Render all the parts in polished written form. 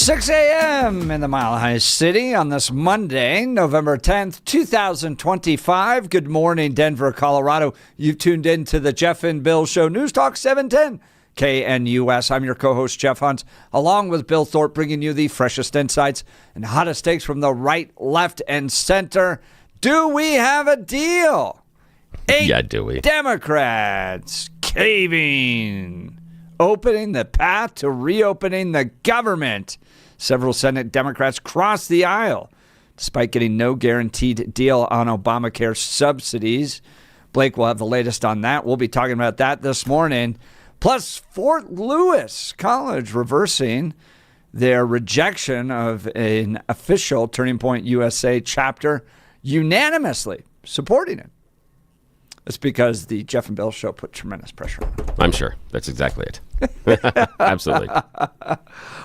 6 a.m. in the Mile High City on this Monday, November 10th, 2025. Good morning, Denver, Colorado. You've tuned in to the Jeff and Bill Show, News Talk 710 KNUS. I'm your co-host, Jeff Hunt, along with Bill Thorpe, bringing you the freshest insights and hottest takes from the right, left, and center. Do we have a deal? Do we? Democrats caving, opening the path to reopening the government. Several Senate Democrats crossed the aisle, despite getting no guaranteed deal on Obamacare subsidies. Blake will have the latest on that. We'll be talking about that this morning. Plus, Fort Lewis College reversing their rejection of an official Turning Point USA chapter, unanimously supporting it. It's because the Jeff and Bill Show put tremendous pressure on it. I'm sure. That's exactly it. Absolutely.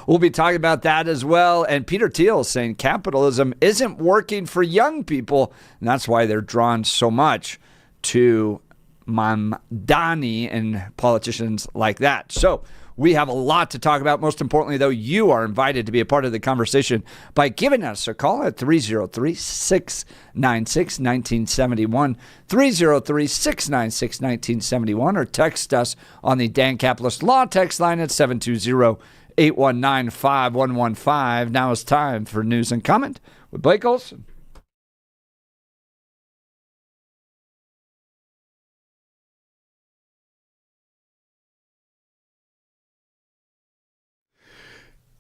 We'll be talking about that as well. And Peter Thiel saying capitalism isn't working for young people, and that's why they're drawn so much to Mamdani and politicians like that. So we have a lot to talk about. Most importantly, though, you are invited to be a part of the conversation by giving us a call at 303-696-1971, 303-696-1971, or text us on the Dan Capitalist Law text line at 720-819-5115. Now it's time for News and Comment with Blake Olson.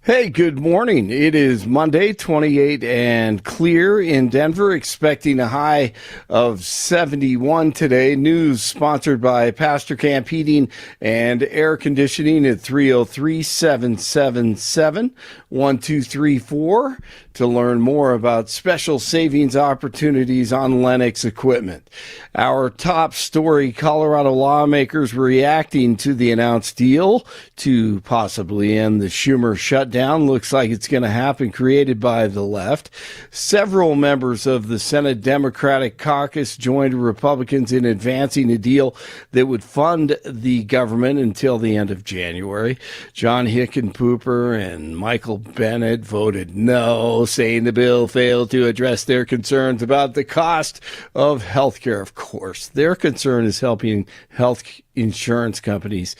Hey, good morning. It is Monday, 28 and clear in Denver, expecting a high of 71 today. News sponsored by Pastor Camp Heating and Air Conditioning at 303-777-1234 to learn more about special savings opportunities on Lennox equipment. Our top story, Colorado lawmakers reacting to the announced deal to possibly end the Schumer shutdown. Looks like it's going to happen, created by the left. Several members of the Senate Democratic caucus joined Republicans in advancing a deal that would fund the government until the end of January. John Hickenpooper and Michael Bennett voted no, saying the bill failed to address their concerns about the cost of health care. Of course, their concern is helping health insurance companies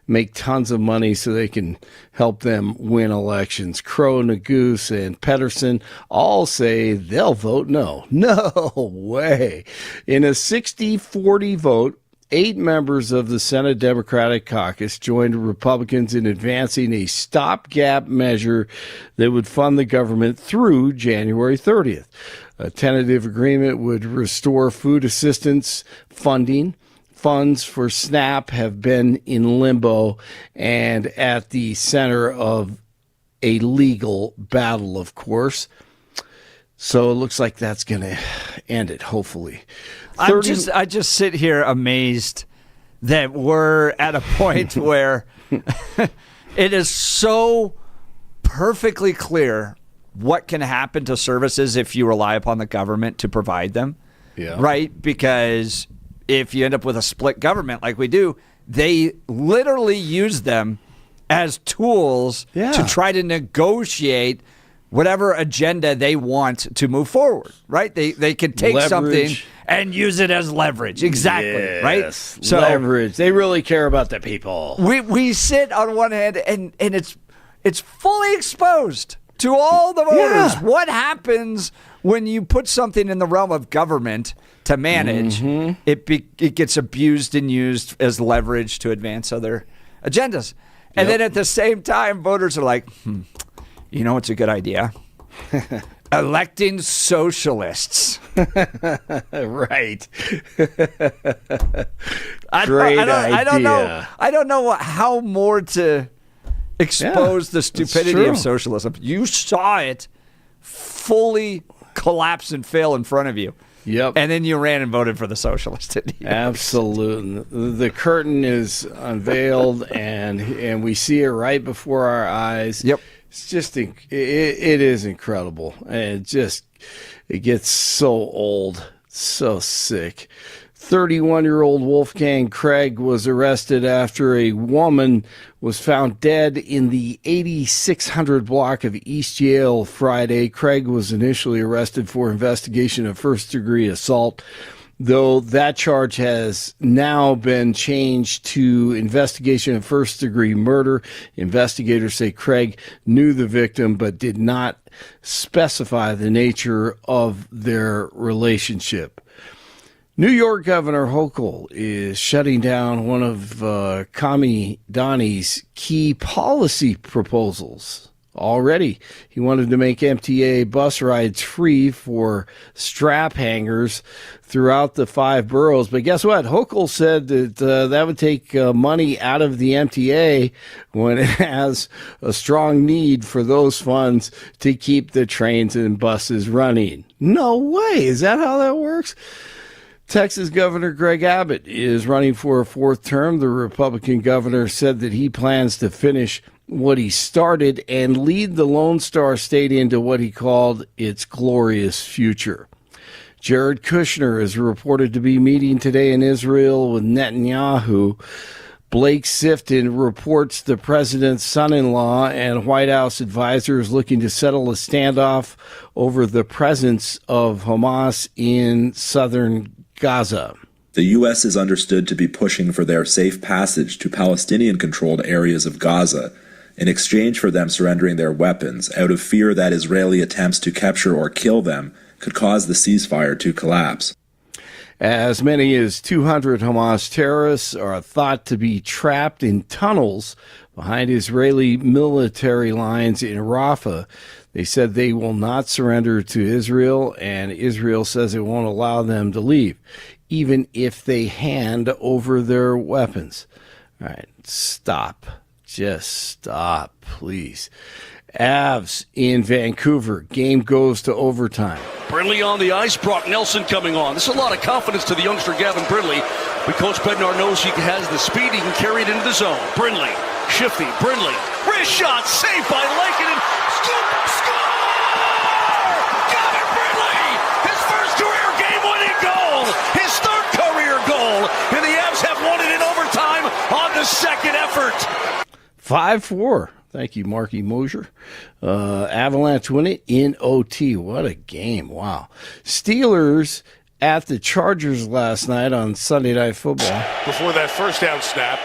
make tons of money so they can help them win elections. Crow, Nagoose, and Pedersen all say they'll vote no. No way. In a 60-40 vote, 8 members of the Senate Democratic caucus joined Republicans in advancing a stopgap measure that would fund the government through January 30th. A tentative agreement would restore food assistance funding. Funds for SNAP have been in limbo and at the center of a legal battle, of course. So it looks like that's going to end it, hopefully. I just sit here amazed that we're at a point where it is so perfectly clear what can happen to services if you rely upon the government to provide them. Yeah. Right? Because if you end up with a split government like we do, they literally use them as tools to try to negotiate whatever agenda they want to move forward, right? They can take something and use it as leverage. Exactly, yes, right? So leverage. They really care about the people. We sit on one hand and it's fully exposed to all the voters. Yeah. What happens when you put something in the realm of government to manage? Mm-hmm. It gets abused and used as leverage to advance other agendas. And then at the same time, voters are like, you know what's a good idea? Electing socialists. Right. I don't know how more to expose the stupidity of socialism. You saw it fully collapse and fail in front of you. Yep. And then you ran and voted for the socialists. Absolutely. The curtain is unveiled and we see it right before our eyes. Yep. It's just, it is incredible. And it gets so old, so sick. 31-year-old Wolfgang Craig was arrested after a woman was found dead in the 8600 block of East Yale Friday. Craig was initially arrested for investigation of first-degree assault, though that charge has now been changed to investigation of first-degree murder. Investigators say Craig knew the victim but did not specify the nature of their relationship. New York Governor Hochul is shutting down one of Kami Dani's key policy proposals. Already, he wanted to make MTA bus rides free for strap hangers throughout the 5 boroughs. But guess what? Hochul said that that would take money out of the MTA when it has a strong need for those funds to keep the trains and buses running. No way. Is that how that works? Texas Governor Greg Abbott is running for a 4th term. The Republican governor said that he plans to finish what he started and lead the Lone Star State into what he called its glorious future. Jared Kushner is reported to be meeting today in Israel with Netanyahu. Blake Sifton reports the president's son-in-law and White House advisors looking to settle a standoff over the presence of Hamas in southern Gaza. The U.S. is understood to be pushing for their safe passage to Palestinian-controlled areas of Gaza in exchange for them surrendering their weapons out of fear that Israeli attempts to capture or kill them could cause the ceasefire to collapse. As many as 200 Hamas terrorists are thought to be trapped in tunnels behind Israeli military lines in Rafah. They said they will not surrender to Israel, and Israel says it won't allow them to leave, even if they hand over their weapons. All right, stop. Just stop, please. Avs in Vancouver. Game goes to overtime. Brindley on the ice. Brock Nelson coming on. This is a lot of confidence to the youngster Gavin Brindley. But Coach Bednar knows he has the speed. He can carry it into the zone. Brindley, shifty. Brindley, wrist shot, saved by Lankinen. Score! Gavin Brindley, his first career game-winning goal, his 3rd career goal, and the Avs have won it in overtime on the 2nd effort. 5-4. Thank you, Marky Mosier. Avalanche win it in OT. What a game. Wow. Steelers at the Chargers last night on Sunday Night Football. Before that first down snap,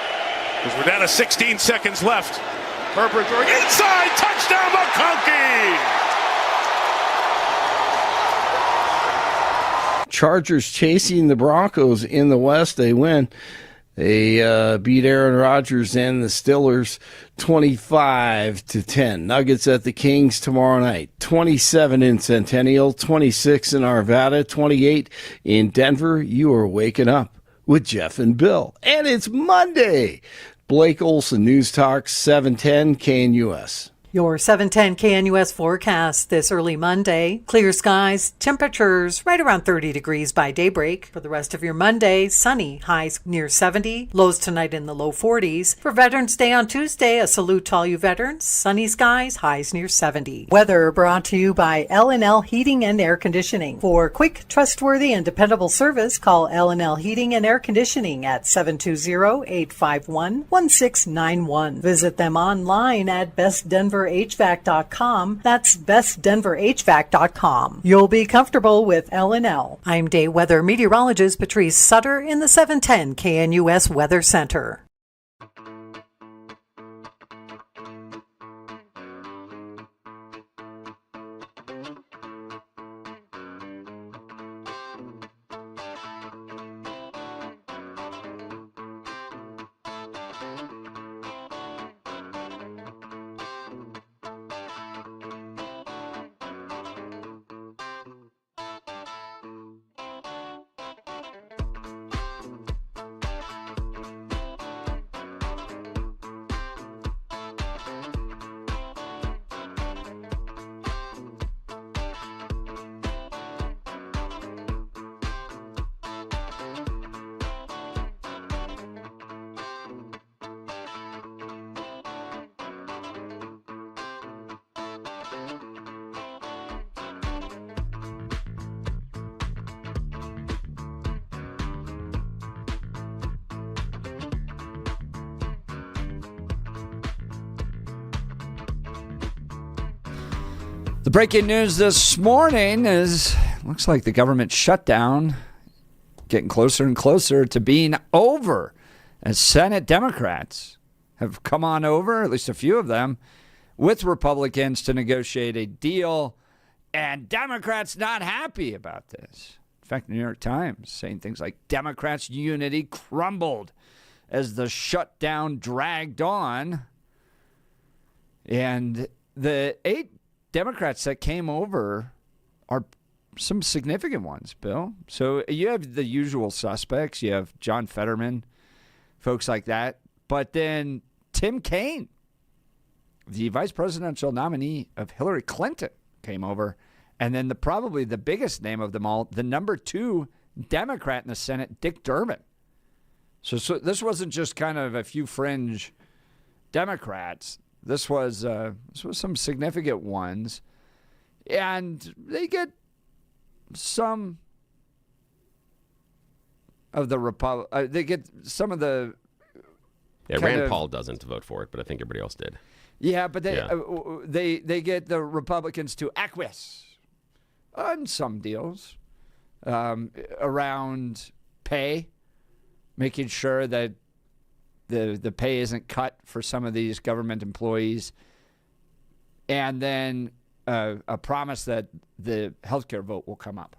because we're down to 16 seconds left. Herbert throwing inside. Touchdown, McConkey. Chargers chasing the Broncos in the West. They win. They beat Aaron Rodgers and the Steelers 25-10. Nuggets at the Kings tomorrow night. 27 in Centennial, 26 in Arvada, 28 in Denver. You are waking up with Jeff and Bill. And it's Monday. Blake Olson, News Talk 710 KNUS. Your 710 KNUS forecast this early Monday. Clear skies, temperatures right around 30 degrees by daybreak. For the rest of your Monday, sunny, highs near 70, lows tonight in the low 40s. For Veterans Day on Tuesday, a salute to all you veterans. Sunny skies, highs near 70. Weather brought to you by L&L Heating and Air Conditioning. For quick, trustworthy, and dependable service, call L&L Heating and Air Conditioning at 720-851-1691. Visit them online at bestdenverhvac.com. That's bestdenverhvac.com. You'll be comfortable with L&L. I'm day weather meteorologist Patrice Sutter in the 710 KNUS Weather Center. The breaking news this morning is looks like the government shutdown getting closer and closer to being over as Senate Democrats have come on over, at least a few of them, with Republicans to negotiate a deal, and Democrats not happy about this. In fact, the New York Times saying things like Democrats' unity crumbled as the shutdown dragged on. And the 8 Democrats that came over are some significant ones, Bill. So you have the usual suspects. You have John Fetterman, folks like that. But then Tim Kaine, the vice presidential nominee of Hillary Clinton, came over. And then probably the biggest name of them all, the number 2 Democrat in the Senate, Dick Durbin. So this wasn't just kind of a few fringe Democrats. This was some significant ones, and they get some of the they get some of the. Yeah, Rand Paul doesn't vote for it, but I think everybody else did. Yeah, but they get the Republicans to acquiesce on some deals around pay, making sure that the pay isn't cut for some of these government employees, and then a promise that the healthcare vote will come up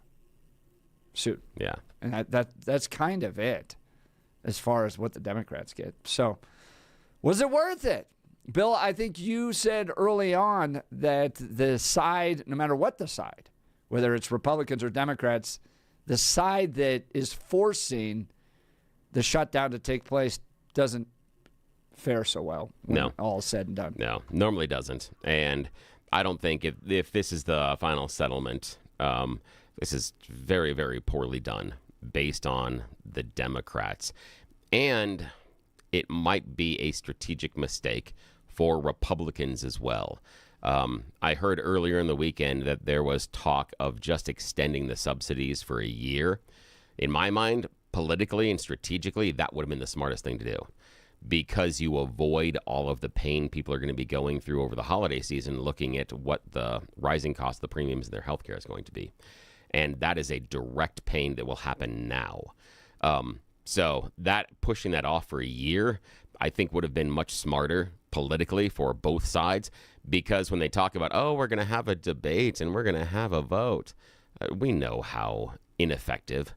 soon. Yeah, and that's kind of it as far as what the Democrats get. So, was it worth it, Bill? I think you said early on that the side, no matter what the side, whether it's Republicans or Democrats, the side that is forcing the shutdown to take place doesn't fare so well when all is said and done. No, normally doesn't. And I don't think if this is the final settlement, this is very, very poorly done based on the Democrats. And it might be a strategic mistake for Republicans as well. I heard earlier in the weekend that there was talk of just extending the subsidies for a year. In my mind, politically and strategically, that would have been the smartest thing to do, because you avoid all of the pain people are going to be going through over the holiday season, looking at what the rising cost of the premiums in their healthcare is going to be. And that is a direct pain that will happen now. So that pushing that off for a year, I think would have been much smarter politically for both sides, because when they talk about, oh, we're going to have a debate and we're going to have a vote, we know how ineffective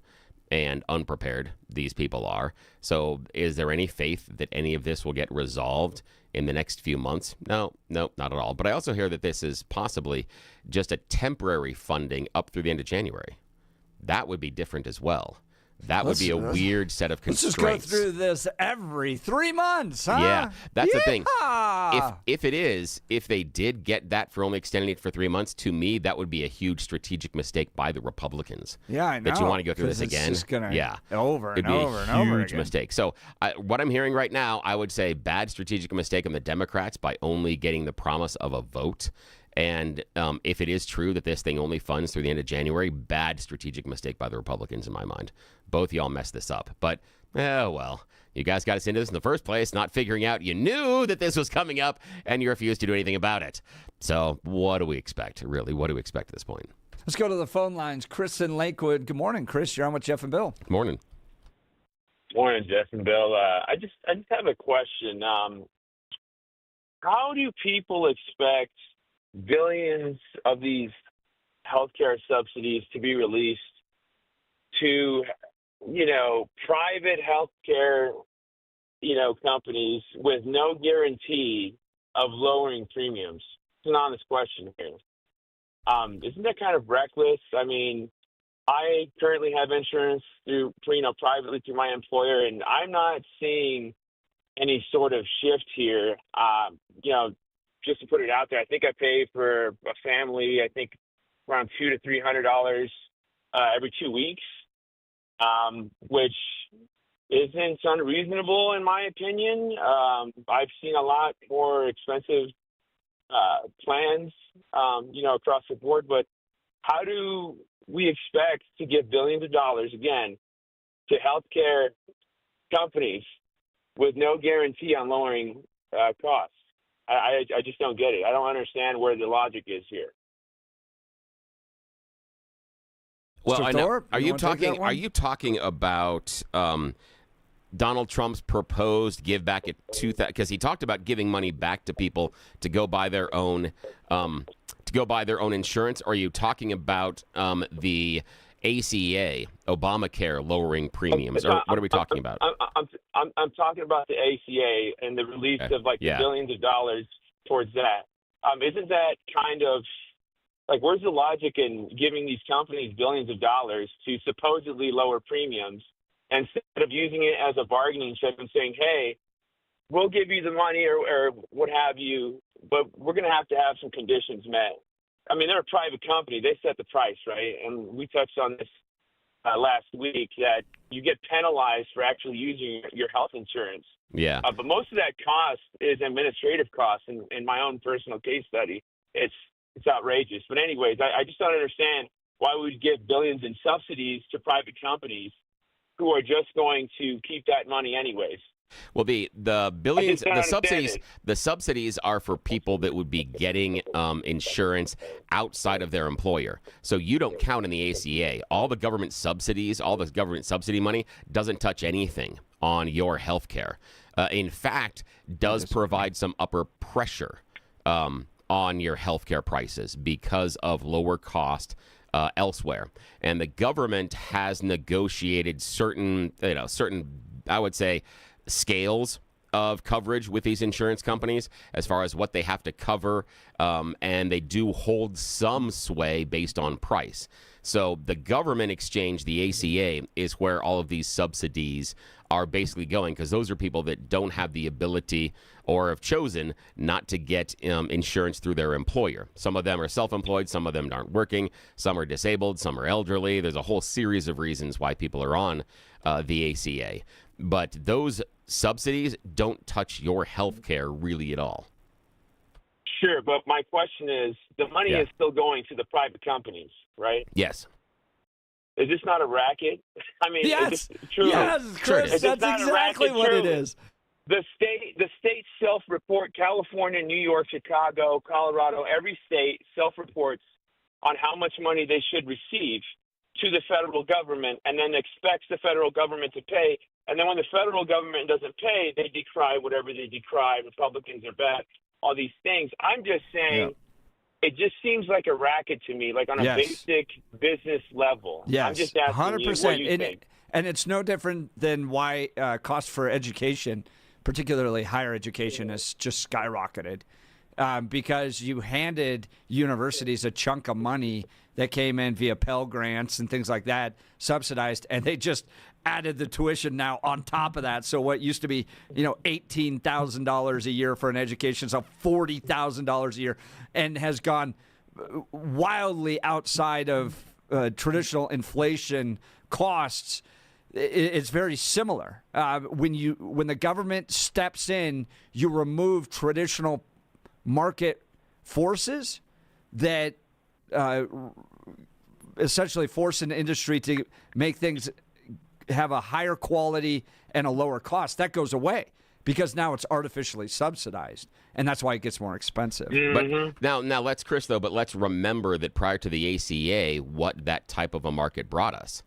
and unprepared these people are. So is there any faith that any of this will get resolved in the next few months? No, not at all. But I also hear that this is possibly just a temporary funding up through the end of January. That would be different as well. That would be a weird set of constraints. Let's just go through this every 3 months, huh? Yeah, that's the thing. If they did get that for only extending it for 3 months, to me, that would be a huge strategic mistake by the Republicans. Yeah, I know. That you want to go through this again. Over and over and over again. Huge mistake. So what I'm hearing right now, I would say bad strategic mistake on the Democrats by only getting the promise of a vote. And if it is true that this thing only funds through the end of January, bad strategic mistake by the Republicans in my mind. Both y'all messed this up. But, well, you guys got us into this in the first place, not figuring out you knew that this was coming up and you refused to do anything about it. So what do we expect, really? What do we expect at this point? Let's go to the phone lines. Chris in Lakewood. Good morning, Chris. You're on with Jeff and Bill. Good morning. Morning, Jeff and Bill. I just have a question. How do people expect billions of these healthcare subsidies to be released to, private healthcare, companies with no guarantee of lowering premiums? It's an honest question here. Isn't that kind of reckless? I mean, I currently have insurance through, privately through my employer, and I'm not seeing any sort of shift here. Just to put it out there, I think I pay for a family, around $200 to $300 every 2 weeks, which isn't unreasonable in my opinion. I've seen a lot more expensive plans, across the board. But how do we expect to give billions of dollars again to healthcare companies with no guarantee on lowering costs? I just don't get it. I don't understand where the logic is here. Well, I know. Thorpe, Are you wanna take that talking? one? Are you talking about Donald Trump's proposed give back at 2000? Because he talked about giving money back to people to go buy their own insurance. Or are you talking about the ACA, Obamacare lowering premiums, or what are we talking about? I'm talking about the ACA and the release of billions of dollars towards that. Isn't that kind of like, where's the logic in giving these companies billions of dollars to supposedly lower premiums instead of using it as a bargaining chip and saying, hey, we'll give you the money or what have you, but we're going to have some conditions met. I mean, they're a private company. They set the price, right? And we touched on this last week, that you get penalized for actually using your health insurance. Yeah. But most of that cost is administrative costs. In my own personal case study, it's outrageous. But anyways, I just don't understand why we would give billions in subsidies to private companies who are just going to keep that money anyways. Well, the billions, the it. subsidies are for people that would be getting insurance outside of their employer. So you don't count in the ACA. All the government subsidies, all the government subsidy money doesn't touch anything on your health care. In fact, does provide some upper pressure on your health care prices because of lower cost elsewhere. And the government has negotiated certain, I would say, scales of coverage with these insurance companies as far as what they have to cover, and they do hold some sway based on price. So the government exchange, the ACA, is where all of these subsidies are basically going, because those are people that don't have the ability or have chosen not to get insurance through their employer. Some of them are self-employed, some of them aren't working, some are disabled, some are elderly. There's a whole series of reasons why people are on the ACA. But those subsidies don't touch your health care really at all. Sure, but my question is, the money is still going to the private companies, right? Yes. Is this not a racket? I mean, yes, is this true? yes, Chris, that's exactly what it is. The state self-report, California, New York, Chicago, Colorado, every state self-reports on how much money they should receive to the federal government, and then expects the federal government to pay. And then when the federal government doesn't pay, they decry whatever they decry. Republicans are bad, all these things. I'm just saying, it just seems like a racket to me, like on a basic business level. Yes, I'm just asking 100%. you, what do you think? And it's no different than why cost for education, particularly higher education, has just skyrocketed. Because you handed universities a chunk of money that came in via Pell Grants and things like that, subsidized, and they just added the tuition now on top of that. So what used to be, $18,000 a year for an education is now $40,000 a year, and has gone wildly outside of traditional inflation costs. It's very similar. When the government steps in, you remove traditional market forces that essentially force an industry to make things have a higher quality and a lower cost. That goes away because now it's artificially subsidized, and that's why it gets more expensive. But now let's remember that prior to the ACA, what that type of a market brought us,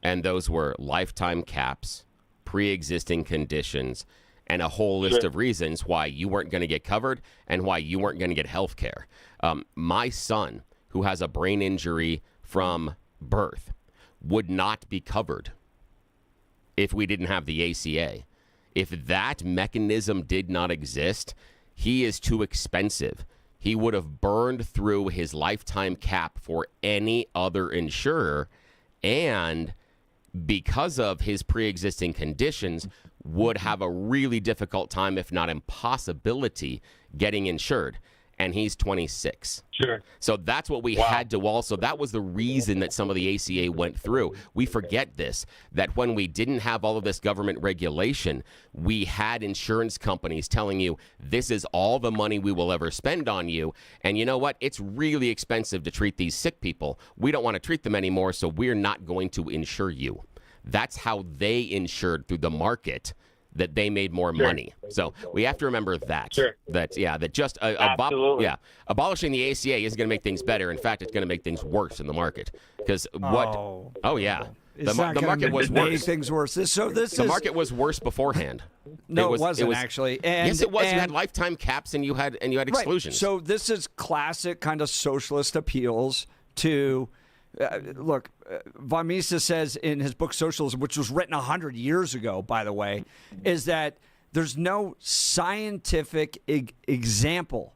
and those were lifetime caps, pre-existing conditions, and a whole list of reasons why you weren't going to get covered and why you weren't going to get health care. My son, who has a brain injury from birth, would not be covered if we didn't have the ACA. If that mechanism did not exist, he is too expensive. He would have burned through his lifetime cap for any other insurer, and because of his pre-existing conditions, would have a really difficult time, if not impossibility, getting insured. And he's 26. Sure. So that's what we had to also, that was the reason that some of the ACA went through. We forget this, that when we didn't have all of this government regulation, we had insurance companies telling you, this is all the money we will ever spend on you. And you know what? It's really expensive to treat these sick people. We don't want to treat them anymore, so we're not going to insure you. That's how they insured through the market that they made more money. So we have to remember that. Sure. That just Absolutely. abolishing the ACA isn't going to make things better. In fact, it's going to make things worse in the market because It's not the gonna market was make worse. things worse. The market was worse beforehand. No, it wasn't actually. And, yes, it was. And, you had lifetime caps and you had exclusions. Right. So this is classic kind of socialist appeals to. Look, von Mises says in his book Socialism, which was written 100 years ago, by the way, is that there's no scientific example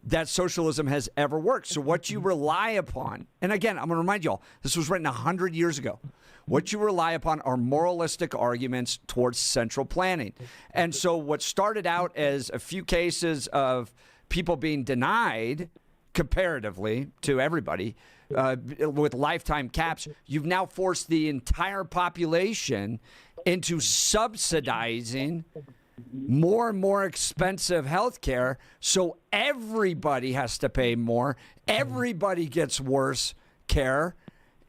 that socialism has ever worked. So what you rely upon, and again, I'm going to remind you all, this was written 100 years ago. What you rely upon are moralistic arguments towards central planning. And so what started out as a few cases of people being denied comparatively to everybody with lifetime caps, you've now forced the entire population into subsidizing more and more expensive health care, so everybody has to pay more. Everybody gets worse care.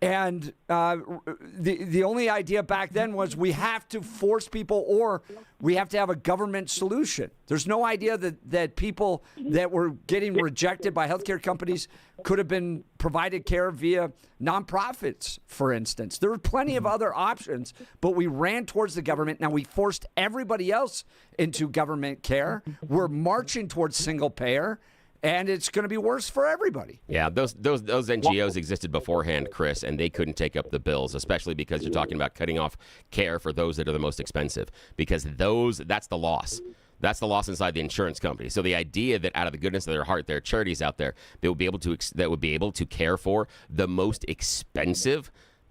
And the only idea back then was we have to force people or we have to have a government solution. There's no idea that people that were getting rejected by healthcare companies could have been provided care via nonprofits, for instance. There were plenty of other options, but we ran towards the government. Now we forced everybody else into government care. We're marching towards single payer. And it's going to be worse for everybody. Yeah, those NGOs existed beforehand, Chris, and they couldn't take up the bills, especially because you're talking about cutting off care for those that are the most expensive, because that's the loss. That's the loss inside the insurance company. So the idea that out of the goodness of their heart, there are charities out there that would be able to care for the most expensive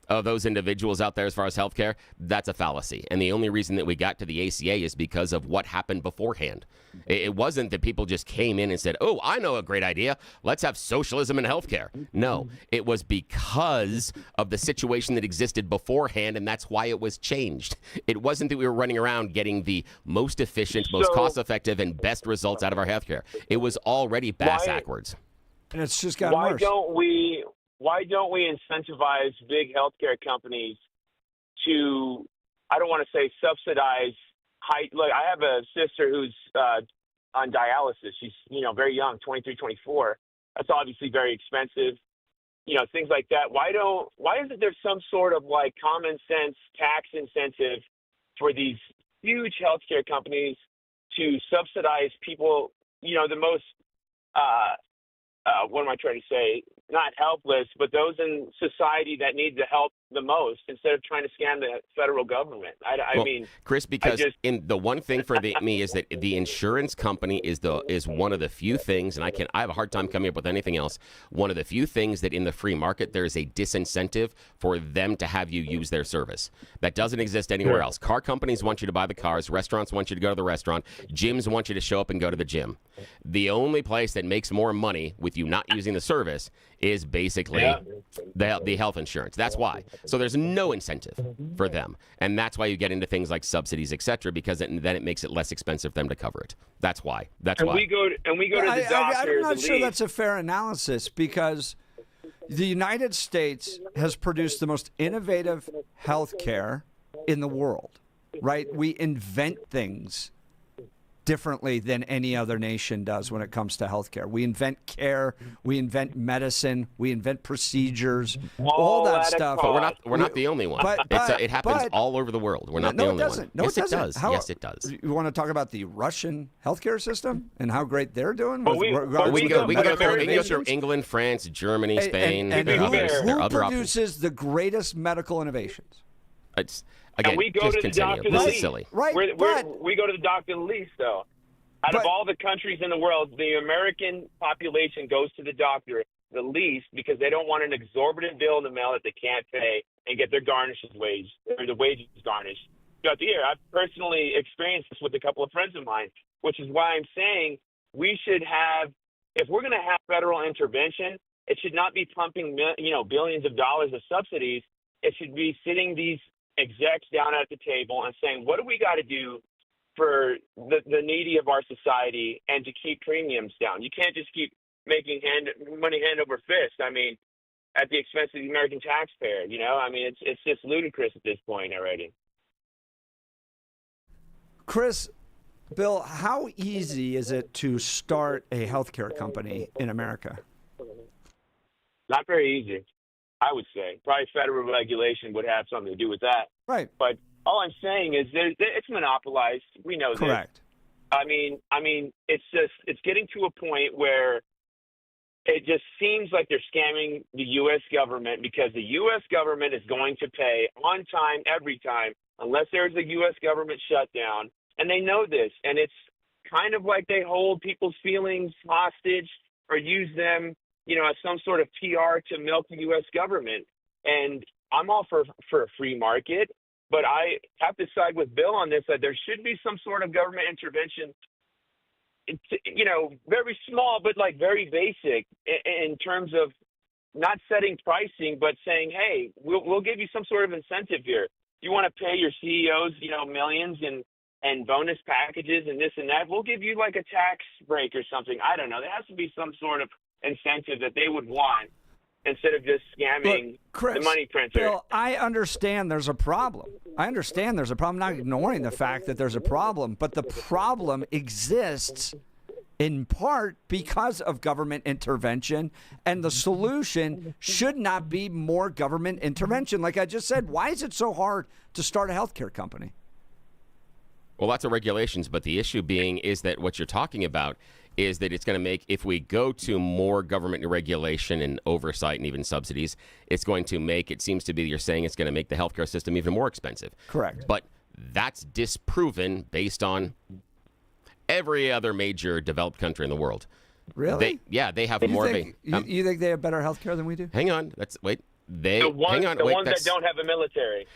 of those individuals out there as far as healthcare, that's a fallacy. And the only reason that we got to the ACA is because of what happened beforehand. It wasn't that people just came in and said, oh, I know a great idea. Let's have socialism in healthcare. No, it was because of the situation that existed beforehand, and that's why it was changed. It wasn't that we were running around getting the most efficient, most cost-effective, and best results out of our healthcare. It was already backwards. And it's just gotten worse. Why don't we incentivize big healthcare companies to, I don't want to say subsidize look, I have a sister who's on dialysis. She's, very young, 23, 24. That's obviously very expensive. Things like that. Why isn't there some sort of like common sense tax incentive for these huge healthcare companies to subsidize people, the most, what am I trying to say? Not helpless, but those in society that need the help the most, instead of trying to scam the federal government. I mean, Chris, because the one thing for me is that the insurance company is one of the few things, and I have a hard time coming up with anything else. One of the few things that in the free market there is a disincentive for them to have you use their service. That doesn't exist anywhere else. Car companies want you to buy the cars. Restaurants want you to go to the restaurant. Gyms want you to show up and go to the gym. The only place that makes more money with you not using the service is basically the health insurance. That's why. So there's no incentive for them. And that's why you get into things like subsidies, et cetera, because then it makes it less expensive for them to cover it. That's why. We go to the doctor. I'm not sure that's a fair analysis, because the United States has produced the most innovative health care in the world, right? We invent things differently than any other nation does when it comes to healthcare. We invent care, we invent medicine, we invent procedures, all that stuff. But we're not the only one. It happens all over the world. We're not the only one. No, yes, it doesn't. Does. Yes, it does. You want to talk about the Russian healthcare system and how great they're doing? We can go through England, France, Germany, Spain. And there who are other produces the greatest medical innovations? Again, we go to the doctor this is silly. Right, we go to the doctor the least, though. Out of all the countries in the world, the American population goes to the doctor the least because they don't want an exorbitant bill in the mail that they can't pay and get their the wages garnished throughout the year. I've personally experienced this with a couple of friends of mine, which is why I'm saying we should have, if we're going to have federal intervention, it should not be pumping billions of dollars of subsidies. It should be sitting these execs down at the table and saying, what do we got to do for the needy of our society and to keep premiums down? You can't just keep making money hand over fist. I mean, at the expense of the American taxpayer, I mean, it's just ludicrous at this point already. Chris, Bill, how easy is it to start a healthcare company in America? Not very easy, I would say. Probably federal regulation would have something to do with that. Right. But all I'm saying is it's monopolized. We know this. Correct. I mean, it's getting to a point where it just seems like they're scamming the U.S. government, because the U.S. government is going to pay on time every time unless there's a U.S. government shutdown. And they know this. And it's kind of like they hold people's feelings hostage or use them, as some sort of PR to milk the U.S. government. And I'm all for a free market. But I have to side with Bill on this, that there should be some sort of government intervention, very small, but like very basic in terms of not setting pricing, but saying, hey, we'll give you some sort of incentive here. You want to pay your CEOs, millions and bonus packages and this and that, we'll give you like a tax break or something. I don't know. There has to be some sort of incentive that they would want, instead of just scamming Chris, the money printer. Bill, I understand there's a problem. I'm not ignoring the fact that there's a problem, but the problem exists in part because of government intervention, and the solution should not be more government intervention. Like I just said, why is it so hard to start a healthcare company? Well, lots of regulations, but the issue being is that what you're talking about is that it's going to make, if we go to more government regulation and oversight and even subsidies, it's going to make, it seems to be, you're saying it's going to make the healthcare system even more expensive. Correct. But that's disproven based on every other major developed country in the world. Really? They have you more. Think, you think they have better healthcare than we do? Hang on. The ones that don't have a military.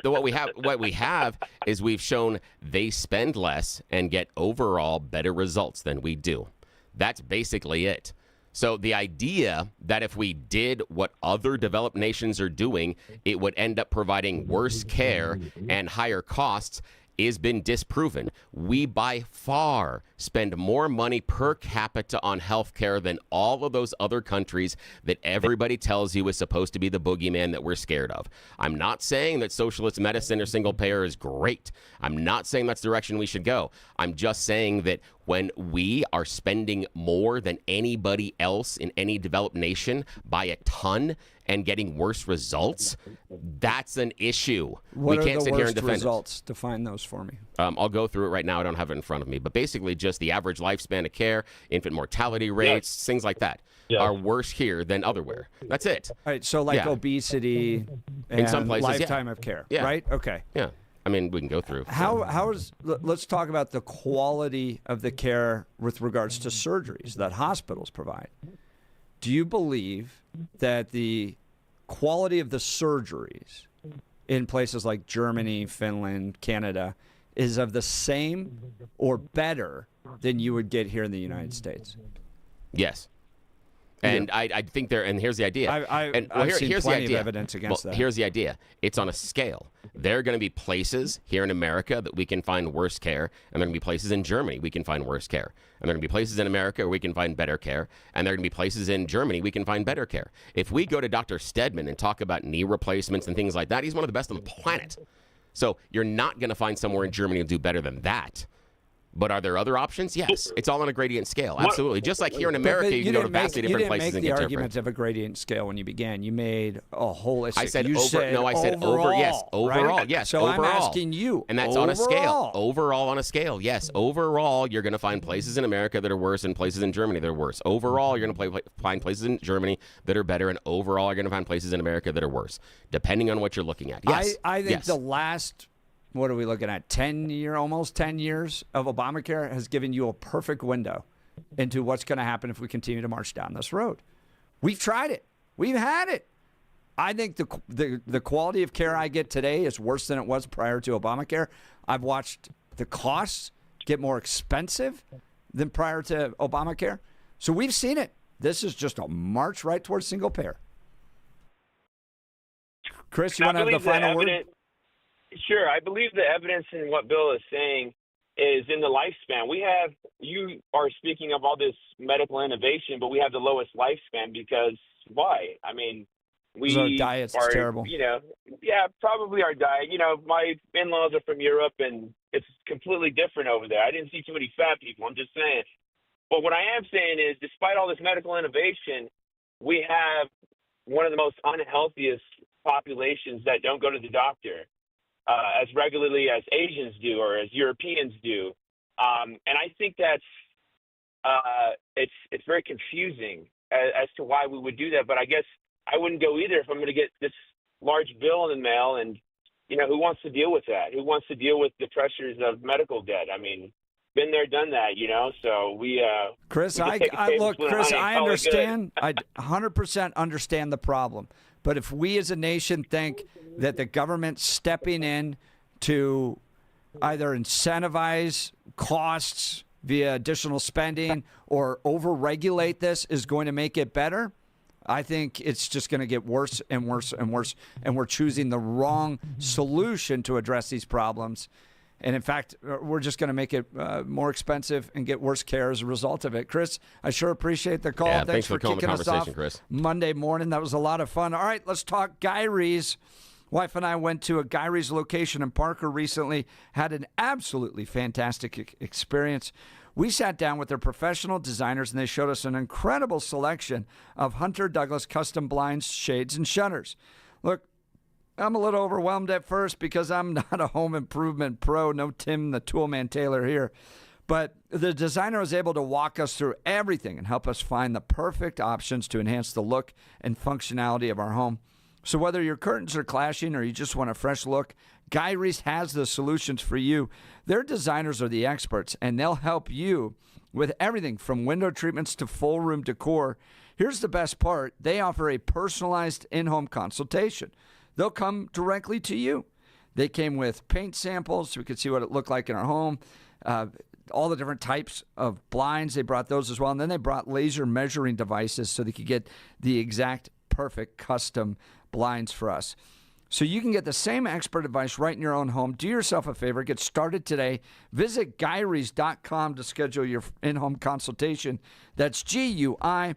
What we have is we've shown they spend less and get overall better results than we do. That's basically it. So the idea that if we did what other developed nations are doing, it would end up providing worse care and higher costs has been disproven. We by far spend more money per capita on healthcare than all of those other countries that everybody tells you is supposed to be the boogeyman that we're scared of. I'm not saying that socialist medicine or single payer is great. I'm not saying that's the direction we should go. I'm just saying that when we are spending more than anybody else in any developed nation by a ton and getting worse results, that's an issue. What we can't are the sit here and worst defend results? Define those for me. I'll go through it right now. I don't have it in front of me. But basically just the average lifespan of care, infant mortality rates, things like that are worse here than otherwhere. That's it. All right, so like obesity and in some places, lifetime of care, right? Okay. Yeah. I mean, we can go through. Let's talk about the quality of the care with regards to surgeries that hospitals provide. Do you believe that the quality of the surgeries in places like Germany, Finland, Canada is of the same or better than you would get here in the United States? Yes. And I think and here's the idea. I've seen plenty of evidence against that. Here's the idea. It's on a scale. There are going to be places here in America that we can find worse care, and there are going to be places in Germany we can find worse care. And there are going to be places in America where we can find better care, and there are going to be places in Germany we can find better care. If we go to Dr. Stedman and talk about knee replacements and things like that, he's one of the best on the planet. So you're not going to find somewhere in Germany who do better than that. But are there other options? Yes. It's all on a gradient scale. Absolutely. Just like here in America, you can go to vastly different places and get different. You didn't make the argument of a gradient scale when you began. You made a holistic. I said overall, I said over. Yes. Overall. Right? Yes. So overall. I'm asking you. And that's overall. on a scale. Overall on a scale. Yes. Overall, you're going to find places in America that are worse and places in Germany that are worse. Overall, you're going to find places in Germany that are better. And overall, you're going to find places in America that are worse, depending on what you're looking at. Yes. I think the last... What are we looking at? Almost 10 years of Obamacare has given you a perfect window into what's going to happen if we continue to march down this road. We've tried it. We've had it. I think the quality of care I get today is worse than it was prior to Obamacare. I've watched the costs get more expensive than prior to Obamacare. So we've seen it. This is just a march right towards single payer. Chris, you want to have the final word? Sure. I believe the evidence in what Bill is saying is in the lifespan. You are speaking of all this medical innovation, but we have the lowest lifespan because why? I mean, Our diet's are, terrible. Probably our diet. My in-laws are from Europe, and it's completely different over there. I didn't see too many fat people. I'm just saying. But what I am saying is, despite all this medical innovation, we have one of the most unhealthiest populations that don't go to the doctor as regularly as Asians do or as Europeans do. And I think that's it's very confusing as to why we would do that. But I guess I wouldn't go either if I'm going to get this large bill in the mail. And, who wants to deal with that? Who wants to deal with the pressures of medical debt? I mean, been there, done that, So we Chris, we I understand. I 100% understand the problem. But if we as a nation think that the government stepping in to either incentivize costs via additional spending or overregulate this is going to make it better, I think it's just going to get worse and worse and worse. And we're choosing the wrong solution to address these problems. And in fact, we're just going to make it more expensive and get worse care as a result of it. Chris, I sure appreciate the call. Yeah, thanks for calling kicking the us off Chris. Monday morning. That was a lot of fun. All right, let's talk Gyrie's. Wife and I went to a Gyrie's location in Parker recently, had an absolutely fantastic experience. We sat down with their professional designers, and they showed us an incredible selection of Hunter Douglas custom blinds, shades, and shutters. Look, I'm a little overwhelmed at first because I'm not a home improvement pro, no Tim the Toolman Taylor here. But the designer was able to walk us through everything and help us find the perfect options to enhance the look and functionality of our home. So whether your curtains are clashing or you just want a fresh look, Gyrie's has the solutions for you. Their designers are the experts, and they'll help you with everything from window treatments to full room decor. Here's the best part. They offer a personalized in-home consultation. They'll come directly to you. They came with paint samples so we could see what it looked like in our home. All the different types of blinds, they brought those as well. And then they brought laser measuring devices so they could get the exact perfect custom blinds for us. So you can get the same expert advice right in your own home. Do yourself a favor. Get started today. Visit Gyrie's.com to schedule your in-home consultation. That's GUIRYS.com.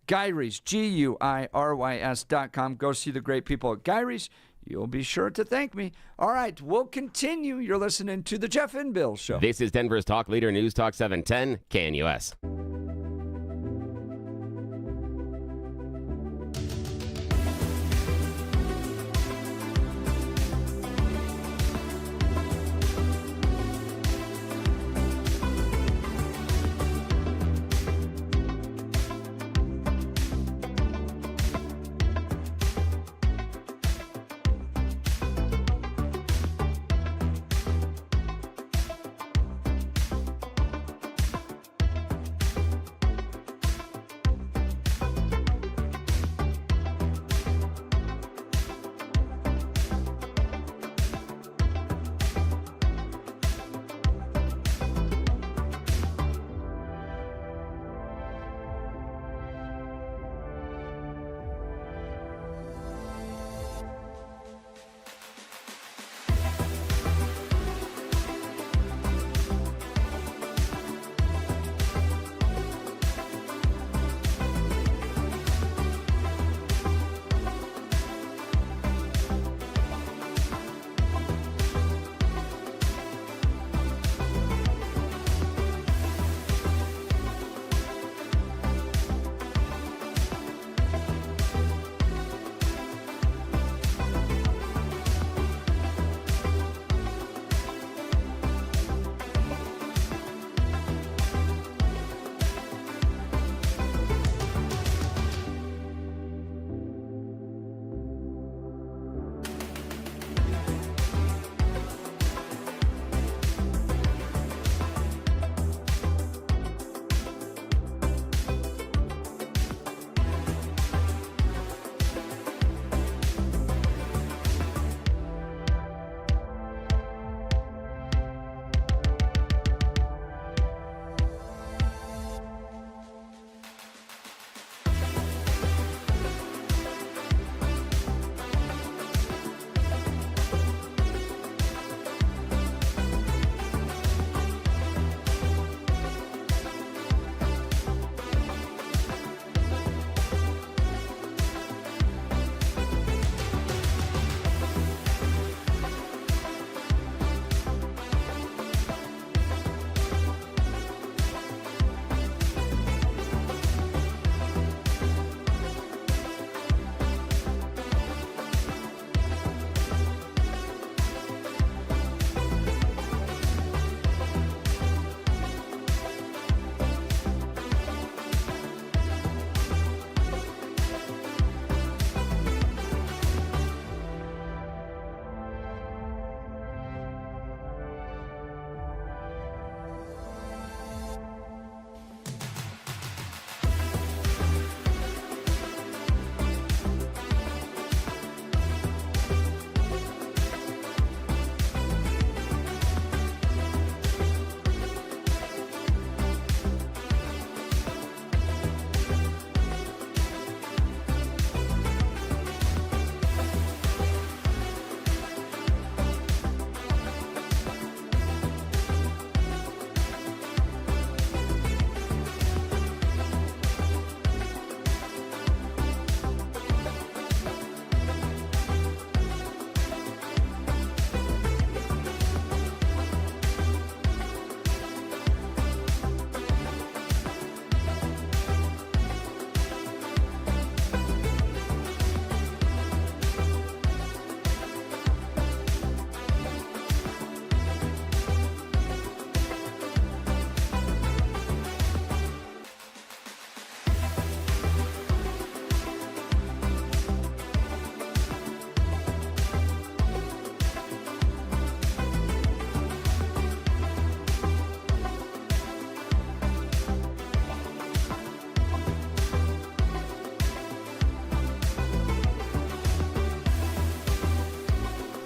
Gyrie's, GUIRYS.com. Go see the great people at Gyrie's. You'll be sure to thank me. All right, we'll continue. You're listening to The Jeff and Bill Show. This is Denver's Talk Leader News Talk 710 KNUS.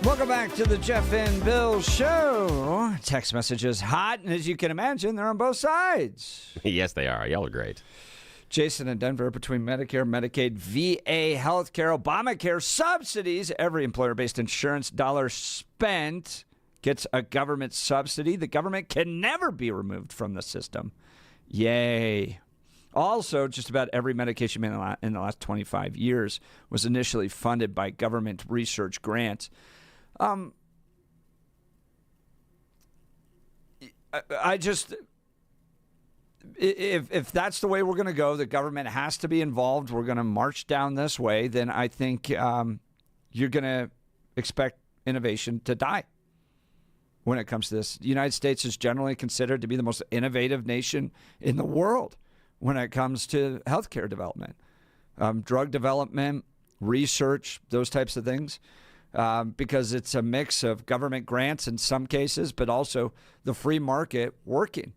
Welcome back to the Jeff and Bill Show. Text messages hot, and as you can imagine, they're on both sides. Yes, they are. Y'all are great. Jason in Denver, between Medicare, Medicaid, VA, healthcare, Obamacare, subsidies, every employer-based insurance dollar spent gets a government subsidy. The government can never be removed from the system. Yay. Also, just about every medication in the last 25 years was initially funded by government research grants. I just, if that's the way we're going to go, the government has to be involved. We're going to march down this way. Then I think you're going to expect innovation to die when it comes to this. The United States is generally considered to be the most innovative nation in the world when it comes to healthcare development, drug development, research, those types of things. Because it's a mix of government grants in some cases, but also the free market working.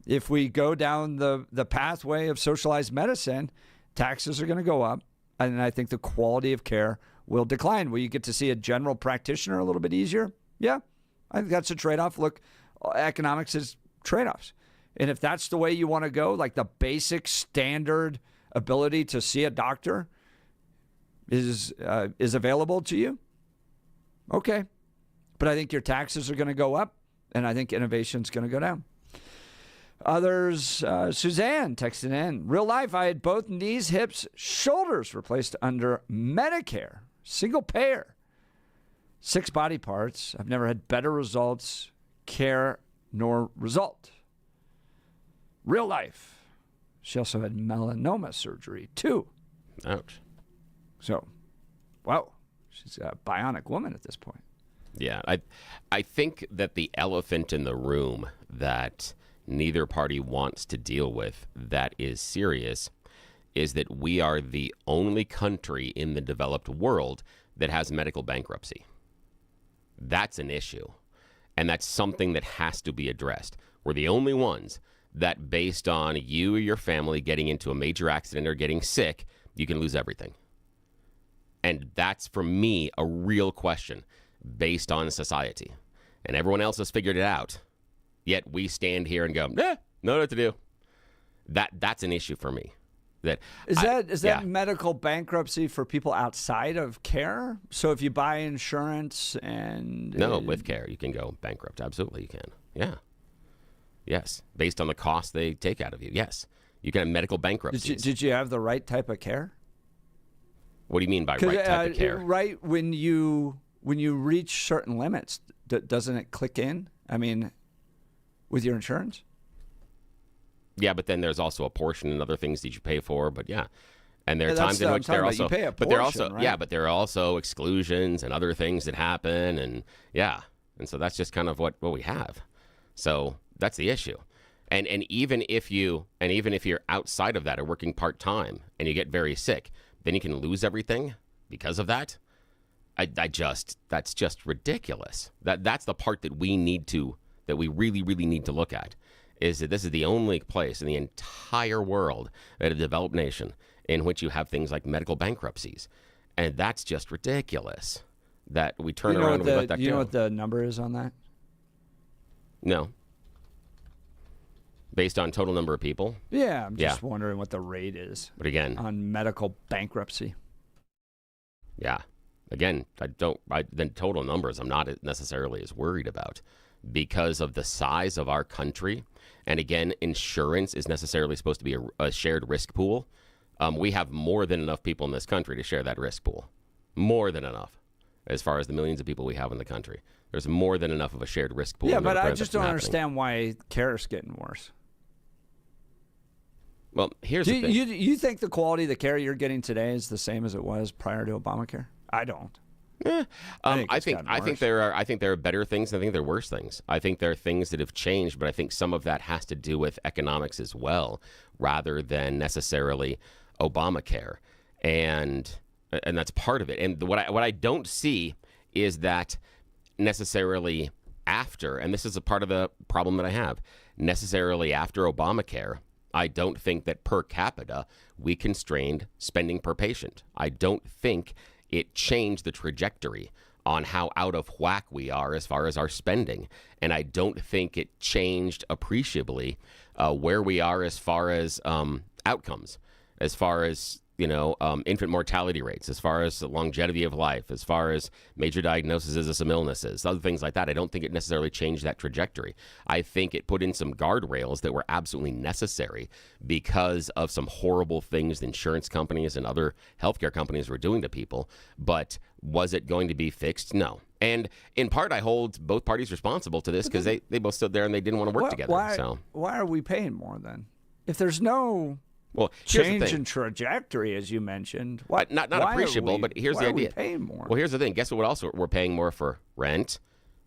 If we go down the pathway of socialized medicine, taxes are going to go up, and I think the quality of care will decline. Will you get to see a general practitioner a little bit easier? Yeah, I think that's a trade-off. Look, economics is trade-offs. And if that's the way you want to go, like the basic standard ability to see a doctor is available to you, okay. But I think your taxes are going to go up, and I think innovation's going to go down. Others, Suzanne texted in, real life, I had both knees, hips, shoulders replaced under Medicare, single payer, 6 body parts. I've never had better results, care, nor result. Real life. She also had melanoma surgery, too. Ouch. So, wow, she's a bionic woman at this point. Yeah, I think that the elephant in the room that neither party wants to deal with that is serious is that we are the only country in the developed world that has medical bankruptcy. That's an issue, and that's something that has to be addressed. We're the only ones that, based on you or your family getting into a major accident or getting sick, you can lose everything. And that's, for me, a real question based on society. And everyone else has figured it out. Yet we stand here and go, no what to do. That's an issue for me. Is that medical bankruptcy for people outside of care? So if you buy insurance and... No, with care, you can go bankrupt. Absolutely, you can. Yeah. Yes. Based on the cost they take out of you. Yes. You can have medical bankruptcy. Did you have the right type of care? What do you mean by right type of care? Right when you reach certain limits, doesn't it click in? I mean, with your insurance? Yeah, but then there's also a portion and other things that you pay for. But yeah, and there are times in which they're also, but there are also exclusions and other things that happen, and and so that's just kind of what we have. So that's the issue. And even if you're outside of that or working part time and you get very sick, then you can lose everything because of that. That's just ridiculous. That's the part that we really, really need to look at, is that this is the only place in the entire world, at a developed nation, in which you have things like medical bankruptcies. And that's just ridiculous that we turn around and we let that go. You know what the number is on that? No. Based on total number of people? Yeah, I'm just wondering what the rate is. But again, on medical bankruptcy. Yeah. Again, the total numbers I'm not necessarily as worried about because of the size of our country. And again, insurance is necessarily supposed to be a shared risk pool. We have more than enough people in this country to share that risk pool. More than enough. As far as the millions of people we have in the country, there's more than enough of a shared risk pool. Yeah, but I just don't understand why care is getting worse. Well, here's the thing. You think the quality of the care you're getting today is the same as it was prior to Obamacare? I don't. I think there are better things, and I think there are worse things. I think there are things that have changed, but I think some of that has to do with economics as well, rather than necessarily Obamacare, and that's part of it. And what I don't see is that necessarily after, and this is a part of the problem that I have, necessarily after Obamacare, I don't think that per capita we constrained spending per patient. I don't think it changed the trajectory on how out of whack we are as far as our spending. And I don't think it changed appreciably where we are as far as outcomes, as far as infant mortality rates, as far as longevity of life, as far as major diagnoses of some illnesses, other things like that. I don't think it necessarily changed that trajectory. I think it put in some guardrails that were absolutely necessary because of some horrible things the insurance companies and other healthcare companies were doing to people. But was it going to be fixed? No. And in part, I hold both parties responsible to this because they both stood there and they didn't want to work together. Why are we paying more then? If there's no change in trajectory, as you mentioned. Not appreciable, but here's the idea. Why are we paying more? Well, here's the thing. Guess what else we're paying more for? Rent,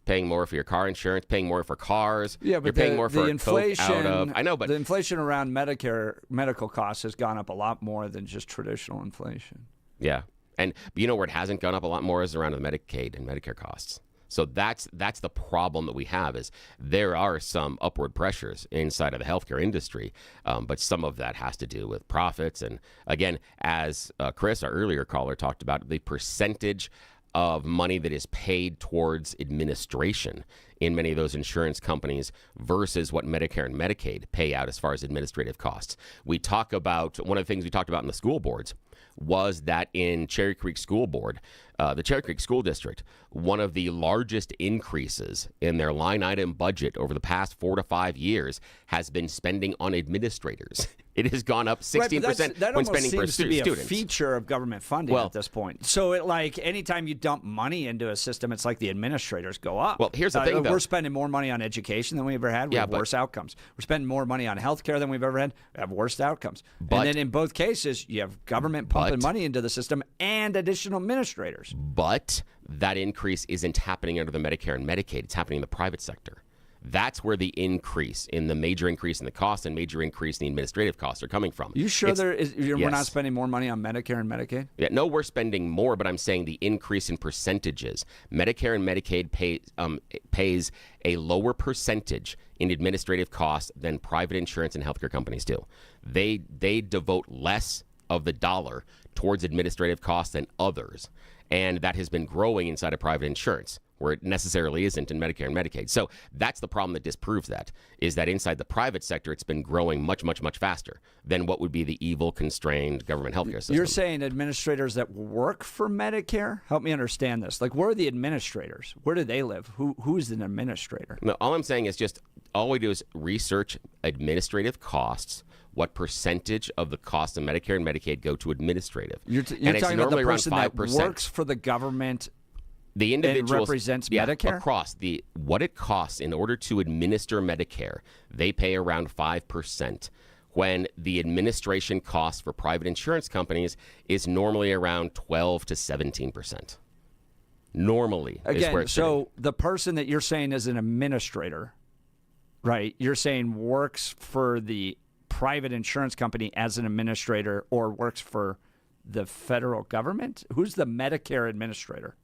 paying more for your car insurance, paying more for cars. Yeah, but you're paying more for the inflation. Coke out of, I know, but the inflation around Medicare medical costs has gone up a lot more than just traditional inflation. Yeah, and you know where it hasn't gone up a lot more is around the Medicaid and Medicare costs. So that's the problem that we have is there are some upward pressures inside of the healthcare industry, but some of that has to do with profits. And again, as Chris, our earlier caller, talked about, the percentage of money that is paid towards administration in many of those insurance companies versus what Medicare and Medicaid pay out as far as administrative costs. We talk about, one of the things we talked about in the school boards was that in Cherry Creek School Board, the Cherry Creek School District, one of the largest increases in their line item budget over the past 4 to 5 years has been spending on administrators. It has gone up 16% that when spending per seems to be student. A feature of government funding at this point. So, anytime you dump money into a system, it's like the administrators go up. Well, here's the thing, though. We're spending more money on education than we've ever had. We have worse outcomes. We're spending more money on healthcare than we've ever had. We have worse outcomes. And then in both cases, you have government pumping money into the system and additional administrators. But that increase isn't happening under the Medicare and Medicaid. It's happening in the private sector. That's where the increase in the major increase in the cost and major increase in the administrative costs are coming from. You sure we're not spending more money on Medicare and Medicaid? Yeah, no, we're spending more, but I'm saying the increase in percentages. Medicare and Medicaid pays a lower percentage in administrative costs than private insurance and healthcare companies do. They devote less of the dollar towards administrative costs than others, and that has been growing inside of private insurance, where it necessarily isn't in Medicare and Medicaid. So that's the problem that disproves that, is that inside the private sector, it's been growing much, much, much faster than what would be the evil, constrained government healthcare system. You're saying administrators that work for Medicare? Help me understand this. Where are the administrators? Where do they live? Who's an administrator? No, all I'm saying is all we do is research administrative costs, what percentage of the cost of Medicare and Medicaid go to administrative. You're talking about the person that works for the government. The individual represents Medicare? Across what it costs in order to administer Medicare, they pay around 5%, when the administration cost for private insurance companies is normally around 12 to 17%. Normally is where it's sitting. The person that you're saying is an administrator, right? You're saying works for the private insurance company as an administrator or works for the federal government? Who's the Medicare administrator?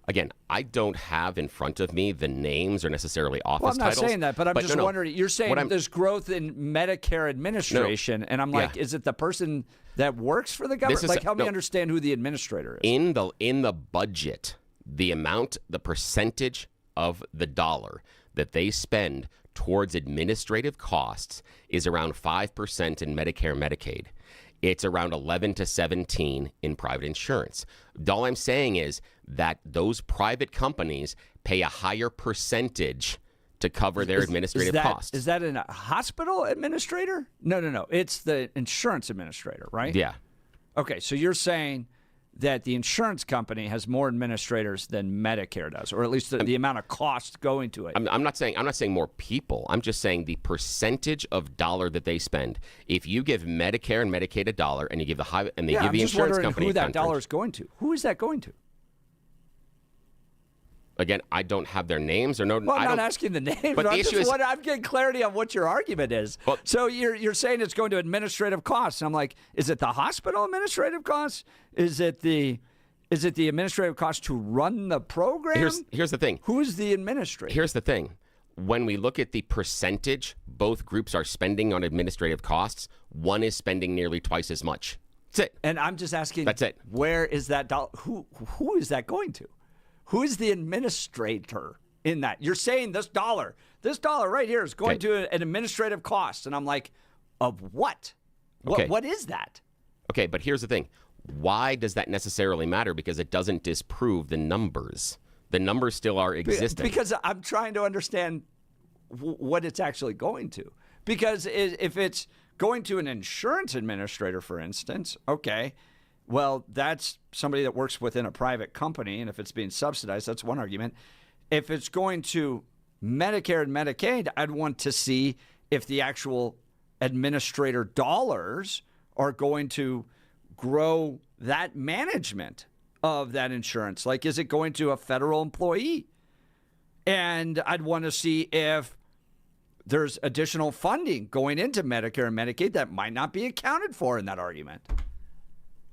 Again, I don't have in front of me the names or necessarily office titles. Well, I'm not saying that, but I'm just wondering. You're saying there's growth in Medicare administration, and I'm like, is it the person that works for the government? Help me understand who the administrator is. In the budget, the percentage of the dollar that they spend towards administrative costs is around 5% in Medicare and Medicaid. It's around 11 to 17 in private insurance. All I'm saying is that those private companies pay a higher percentage to cover their administrative costs. Is that a hospital administrator? No. It's the insurance administrator, right? Yeah. Okay, so you're saying that the insurance company has more administrators than Medicare does, or at least the amount of cost going to it. I'm not saying more people. I'm just saying the percentage of dollar that they spend. If you give Medicare and Medicaid $1, and you give give the insurance company who that dollar is going to. Who is that going to? Again, I don't have their names or no. Well, I'm not asking the names. But I'm getting clarity on what your argument is. Well, so you're saying it's going to administrative costs. And I'm like, is it the hospital administrative costs? Is it the administrative cost to run the program? Here's the thing. Who is the administrator? Here's the thing. When we look at the percentage both groups are spending on administrative costs, one is spending nearly twice as much That's it. And I'm just asking, That's it. Where is that dollar? Who is that going to? Who is the administrator in that? You're saying this dollar right here is going to an administrative cost. And I'm like, of what? Okay. What is that? Okay, but here's the thing. Why does that necessarily matter? Because it doesn't disprove the numbers. The numbers still are existing. Because I'm trying to understand what it's actually going to. Because if it's going to an insurance administrator, for instance, okay, well, that's somebody that works within a private company, and if it's being subsidized, that's one argument. If it's going to Medicare and Medicaid, I'd want to see if the actual administrator dollars are going to grow that management of that insurance. Like, is it going to a federal employee? And I'd want to see if there's additional funding going into Medicare and Medicaid that might not be accounted for in that argument.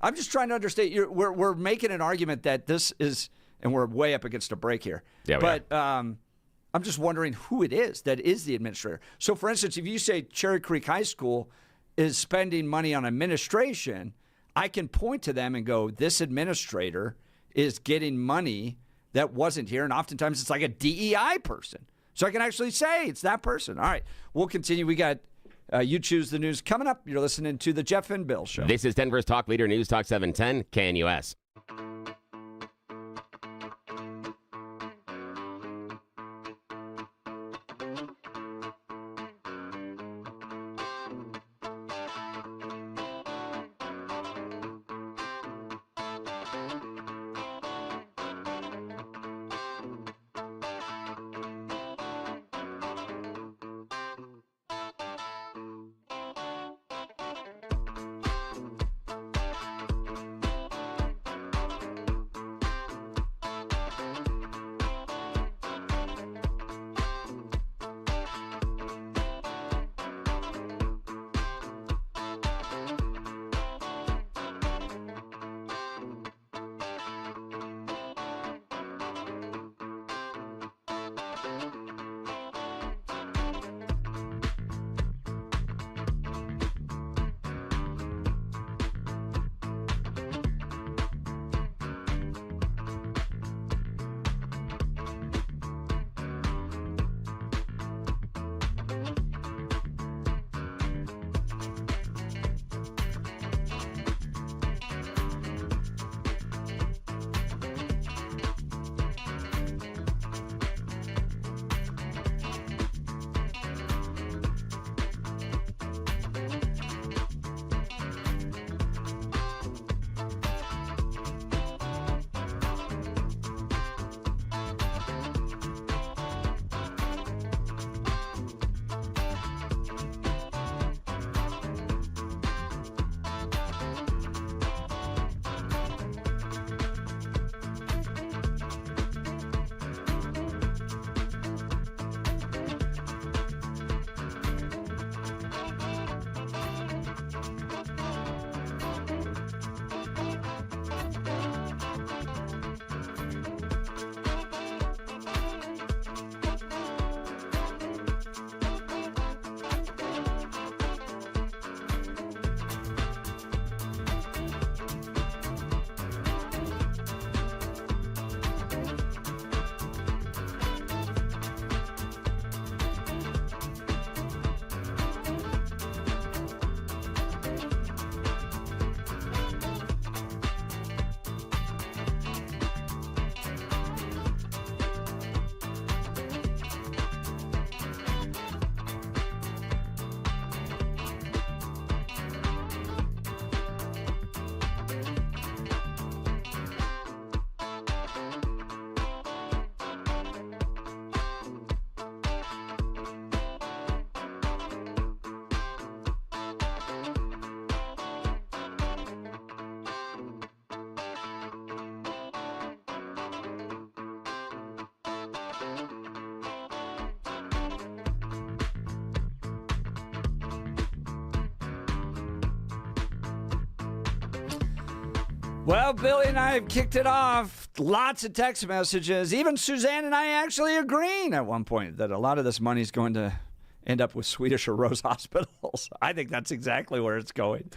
I'm just trying to understand. We're making an argument that this is, and we're way up against a break here. Yeah, but I'm just wondering who it is that is the administrator. So, for instance, if you say Cherry Creek High School is spending money on administration, I can point to them and go, this administrator is getting money that wasn't here. And oftentimes it's like a DEI person. So I can actually say it's that person. All right, we'll continue. We got You Choose the News coming up. You're listening to The Jeff and Bill Show. This is Denver's Talk Leader, News Talk 710, KNUS. Well, Billy and I have kicked it off. Lots of text messages. Even Suzanne and I actually agreeing at one point that a lot of this money is going to end up with Swedish or Rose hospitals. I think that's exactly where it's going.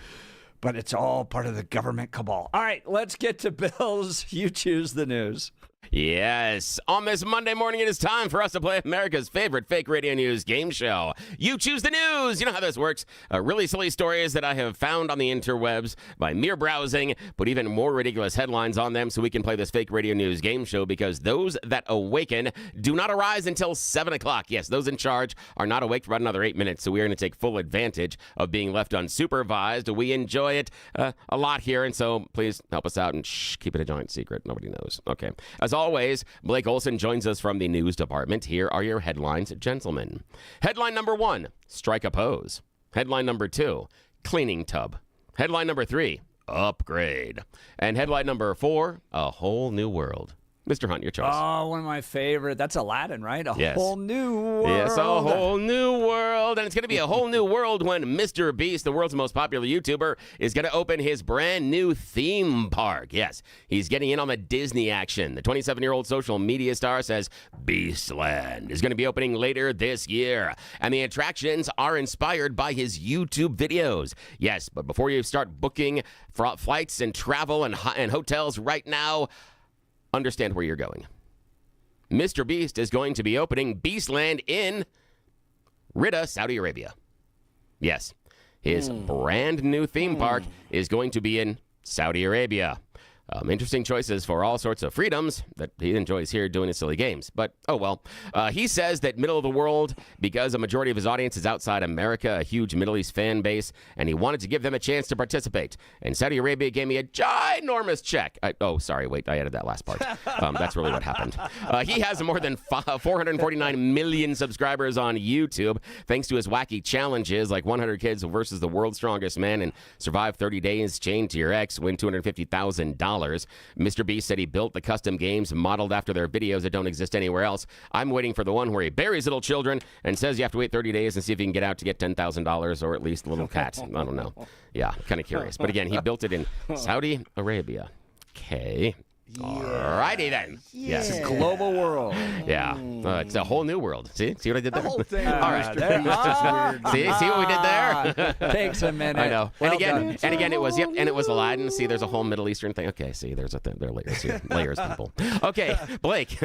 but it's all part of the government cabal. All right, let's get to Bill's You Choose the News. Yes. On this Monday morning, it is time for us to play America's favorite fake radio news game show. You choose the news. You know how this works. Really silly stories that I have found on the interwebs by mere browsing, put even more ridiculous headlines on them so we can play this fake radio news game show, because those that awaken do not arise until 7 o'clock. Yes, those in charge are not awake for about another 8 minutes, so we are going to take full advantage of being left unsupervised. We enjoy it a lot here, and so please help us out and keep it a giant secret. Nobody knows. Okay. As always, Blake Olson joins us from the news department. Here are your headlines, gentlemen. Headline number 1, strike a pose. Headline number 2, cleaning tub. Headline number 3, upgrade. And headline number 4, a whole new world. Mr. Hunt, your choice. Oh, one of my favorite. That's Aladdin, right? Yes. Whole new world. Yes, a whole new world. And it's going to be a whole new world when Mr. Beast, the world's most popular YouTuber, is going to open his brand new theme park. Yes, he's getting in on the Disney action. The 27-year-old social media star says Beastland is going to be opening later this year. And the attractions are inspired by his YouTube videos. Yes, but before you start booking flights and travel and hotels right now, understand where you're going. Mr. Beast is going to be opening Beastland in Riyadh, Saudi Arabia. Yes, his brand new theme park is going to be in Saudi Arabia. Interesting choices for all sorts of freedoms that he enjoys here doing his silly games. But, oh well. He says that middle of the world, because a majority of his audience is outside America, a huge Middle East fan base, and he wanted to give them a chance to participate. And Saudi Arabia gave me a ginormous check. I added that last part. That's really what happened. He has more than 449 million subscribers on YouTube, thanks to his wacky challenges like 100 kids versus the world's strongest man and survive 30 days chained to your ex, win $250,000. Mr. Beast said he built the custom games modeled after their videos that don't exist anywhere else. I'm waiting for the one where he buries little children and says you have to wait 30 days and see if you can get out to get $10,000 or at least a little cat. I don't know. Yeah, kind of curious. But again, he built it in Saudi Arabia. Okay. Alrighty then. Yes. It's a global world. Yeah. It's a whole new world. See what I did there? The whole thing. All right. See what we did there? Takes a minute. I know. Well and again, done. it was Aladdin. See, there's a whole Middle Eastern thing. Okay, see, there are layers here. Layers, people. Okay, Blake,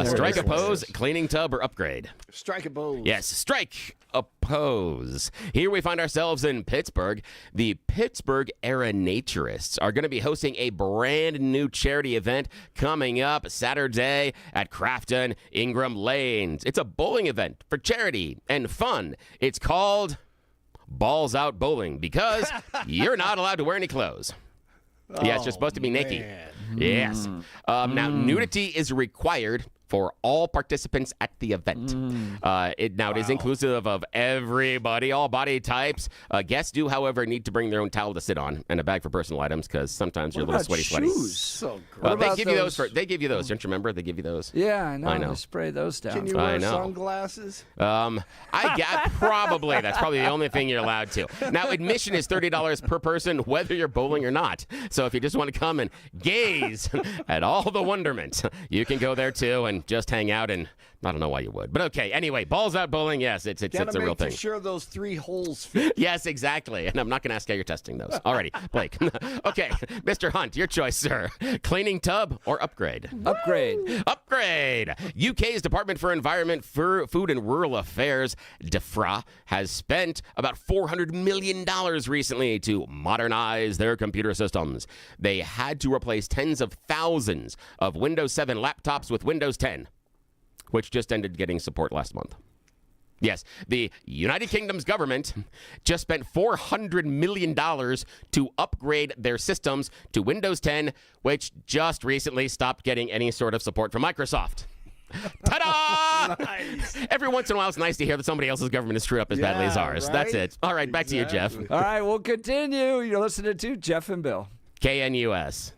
strike a pose, cleaning tub, or upgrade? Strike a pose. Yes, strike a pose. Here we find ourselves in Pittsburgh. The Pittsburgh Era Naturists are going to be hosting a brand new charity event coming up Saturday at Crafton Ingram Lanes. It's a bowling event for charity and fun. It's called Balls Out Bowling because you're not allowed to wear any clothes. Yes, you're supposed to be naked. Yes. Now, nudity is required for all participants at the event. It is inclusive of everybody, all body types. Guests do, however, need to bring their own towel to sit on and a bag for personal items because sometimes you're a little sweaty. Shoes? So gross. They give you those. They give you those. Don't you remember? They give you those. Yeah, I know. I know. They spray those down. Can you wear sunglasses? I get probably. That's probably the only thing you're allowed to. Now, admission is $30 per person, whether you're bowling or not. So if you just want to come and gaze at all the wonderment, you can go there too and just hang out. And I don't know why you would, but okay. Anyway, Balls Out Bowling. Yes, it's a real thing. Sure, those 3 holes fit. Yes, exactly. And I'm not going to ask how you're testing those. Alrighty, Blake. Okay, Mr. Hunt, your choice, sir. Cleaning tub or upgrade? Upgrade. Upgrade. UK's Department for Environment, Food and Rural Affairs, DEFRA, has spent about $400 million recently to modernize their computer systems. They had to replace tens of thousands of Windows 7 laptops with Windows 10, which just ended getting support last month. Yes, the United Kingdom's government just spent $400 million to upgrade their systems to Windows 10, which just recently stopped getting any sort of support from Microsoft. Ta-da! Nice. Every once in a while, it's nice to hear that somebody else's government is screwed up as badly as ours. Right? That's it. All right, back to you, Jeff. All right, we'll continue. You're listening to Jeff and Bill. KNUS.